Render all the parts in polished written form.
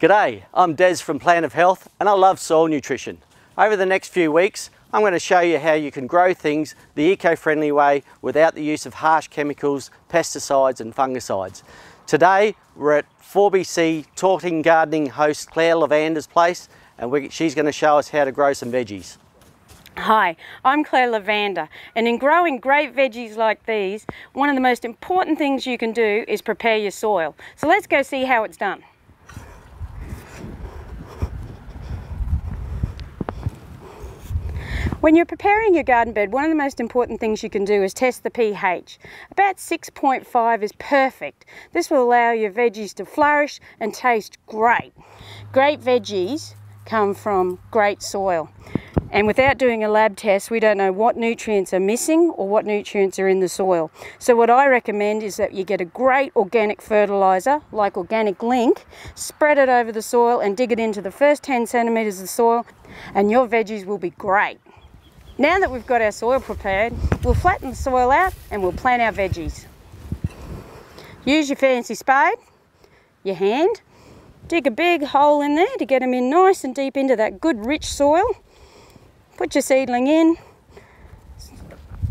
G'day, I'm Des from Plant of Health and I love soil nutrition. Over the next few weeks, I'm going to show you how you can grow things the eco-friendly way without the use of harsh chemicals, pesticides and fungicides. Today, we're at 4BC Talking Gardening host Clair LeVander's place and she's going to show us how to grow some veggies. Hi, I'm Clair LeVander, and in growing great veggies like these, one of the most important things you can do is prepare your soil. So let's go see how it's done. When you're preparing your garden bed, one of the most important things you can do is test the pH. About 6.5 is perfect. This will allow your veggies to flourish and taste great. Great veggies come from great soil. And without doing a lab test, we don't know what nutrients are missing or what nutrients are in the soil. So what I recommend is that you get a great organic fertiliser, like Organic Link, spread it over the soil and dig it into the first 10 centimetres of soil, and your veggies will be great. Now that we've got our soil prepared, we'll flatten the soil out and we'll plant our veggies. Use your fancy spade, your hand, dig a big hole in there to get them in nice and deep into that good rich soil. Put your seedling in,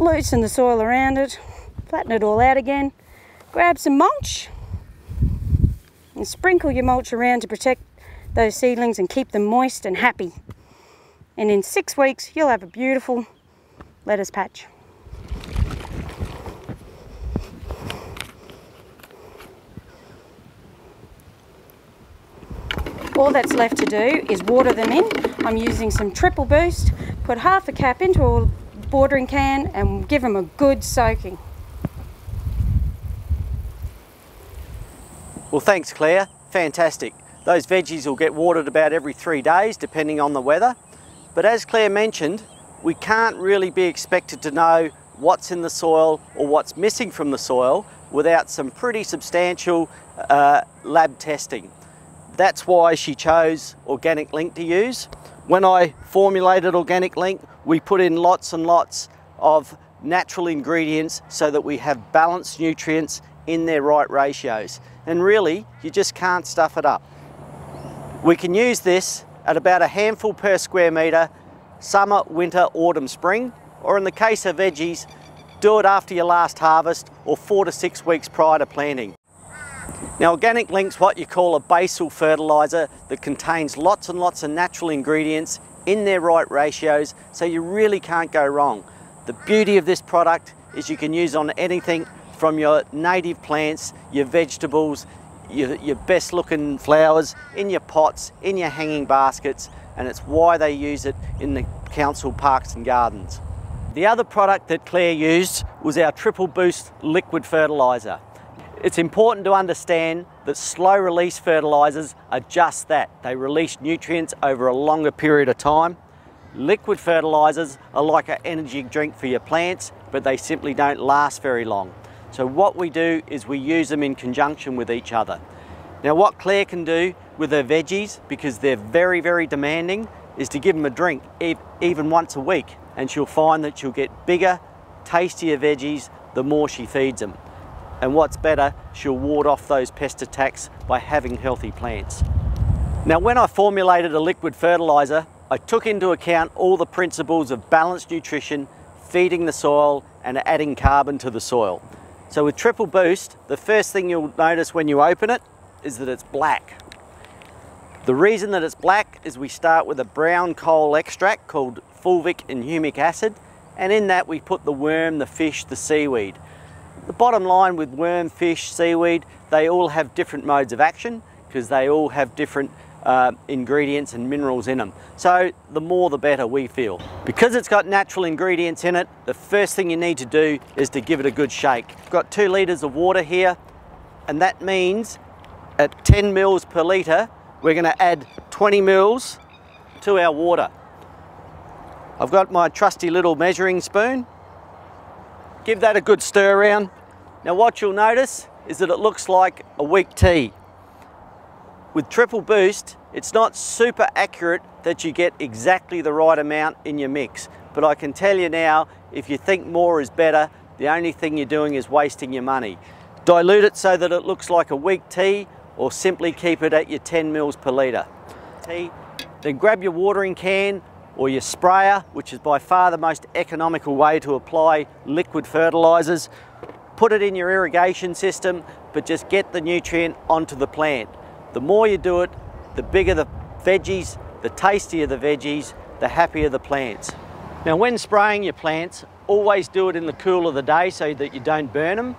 loosen the soil around it, flatten it all out again, grab some mulch and sprinkle your mulch around to protect those seedlings and keep them moist and happy. And in 6 weeks, you'll have a beautiful lettuce patch. All that's left to do is water them in. I'm using some Triple Boost, put half a cap into a watering can and give them a good soaking. Well, thanks Claire, fantastic. Those veggies will get watered about every 3 days depending on the weather. But as Claire mentioned, we can't really be expected to know what's in the soil or what's missing from the soil without some pretty substantial lab testing. That's why she chose Organic Link to use. When I formulated Organic Link, we put in lots and lots of natural ingredients so that we have balanced nutrients in their right ratios. And really, you just can't stuff it up. We can use this at about a handful per square metre, summer, winter, autumn, spring, or in the case of veggies, do it after your last harvest or 4 to 6 weeks prior to planting. Now, Organic Link's what you call a basal fertiliser that contains lots and lots of natural ingredients in their right ratios, so you really can't go wrong. The beauty of this product is you can use on anything from your native plants, your vegetables, your best looking flowers, in your pots, in your hanging baskets, and it's why they use it in the council parks and gardens. The other product that Claire used was our Triple Boost liquid fertiliser. It's important to understand that slow release fertilisers are just that. They release nutrients over a longer period of time. Liquid fertilisers are like an energy drink for your plants, but they simply don't last very long. So what we do is we use them in conjunction with each other. Now what Claire can do with her veggies, because they're very, very demanding, is to give them a drink even once a week, and she'll find that she'll get bigger, tastier veggies the more she feeds them. And what's better, she'll ward off those pest attacks by having healthy plants. Now when I formulated a liquid fertiliser, I took into account all the principles of balanced nutrition, feeding the soil and adding carbon to the soil. So with Triple Boost, the first thing you'll notice when you open it is that it's black. The reason that it's black is we start with a brown coal extract called fulvic and humic acid, and in that we put the worm, the fish, the seaweed. The bottom line with worm, fish, seaweed, they all have different modes of action because they all have different ingredients and minerals in them. So the more the better, we feel. Because it's got natural ingredients in it, the first thing you need to do is to give it a good shake. I've got 2 litres of water here, and that means at 10 mils per litre, we're going to add 20 mils to our water. I've got my trusty little measuring spoon. Give that a good stir around. Now what you'll notice is that it looks like a weak tea. With Triple Boost, it's not super accurate that you get exactly the right amount in your mix. But I can tell you now, if you think more is better, the only thing you're doing is wasting your money. Dilute it so that it looks like a weak tea, or simply keep it at your 10 mils per litre. Then grab your watering can or your sprayer, which is by far the most economical way to apply liquid fertilisers. Put it in your irrigation system, but just get the nutrient onto the plant. The more you do it, the bigger the veggies, the tastier the veggies, the happier the plants. Now when spraying your plants, always do it in the cool of the day so that you don't burn them,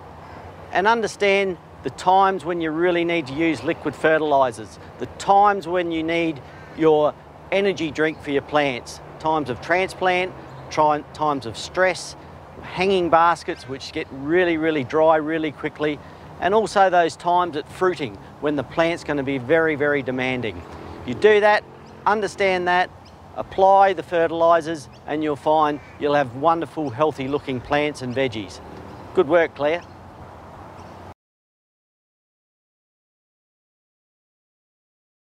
and understand the times when you really need to use liquid fertilisers, the times when you need your energy drink for your plants, times of transplant, times of stress, hanging baskets which get really dry really quickly, and also those times at fruiting when the plant's going to be very demanding. You do that, understand that, apply the fertilisers, and you'll find you'll have wonderful healthy looking plants and veggies. Good work, Claire.